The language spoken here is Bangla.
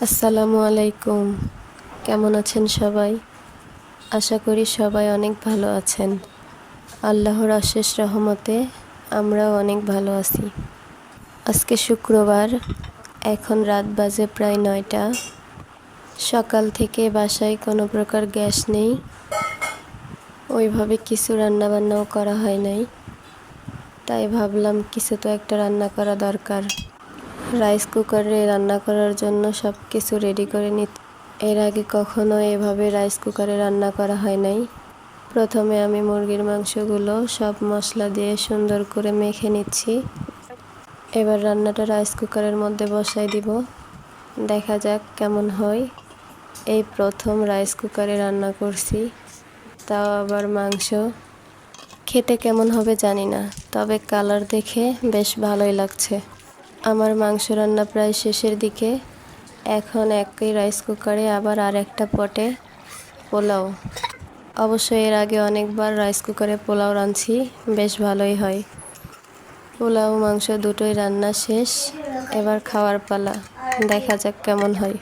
আসসালামু আলাইকুম। কেমন আছেন সবাই? আশা করি সবাই অনেক ভালো আছেন। আল্লাহর অশেষ রহমতে আমরাও অনেক ভালো আছি। আজকে শুক্রবার, এখন রাত বাজে প্রায় 9টা। সকাল থেকে বাসায় কোনো প্রকার গ্যাস নেই, ওইভাবে কিছু রান্নাবান্নাও করা হয় নাই। তাই ভাবলাম কিছু তো একটা রান্না করা দরকার। রাইস কুকারে রান্না করার জন্য সব কিছু রেডি করে নিতে। এর আগে কখনো এভাবে রাইস কুকারে রান্না করা হয় নাই। প্রথমে আমি মুরগির মাংসগুলো সব মশলা দিয়ে সুন্দর করে মেখে নিচ্ছি। এবার রান্নাটা রাইস কুকারের মধ্যে বসাই দিব, দেখা যাক কেমন হয়। এই প্রথম রাইস কুকারে রান্না করছি, তাও আবার মাংস। খেতে কেমন হবে জানি না, তবে কালার দেখে বেশ ভালোই লাগছে। আমার মাংস রান্না প্রায় শেষের দিকে। এখন একই রাইস কুকারে আবার আরেকটা পটে পোলাও। অবশ্য এর আগে অনেকবার রাইস কুকারে পোলাও রাঁধছি, বেশ ভালোই হয়। পোলাও মাংস দুটোই রান্না শেষ, এবার খাওয়ার পালা, দেখা যাক কেমন হয়।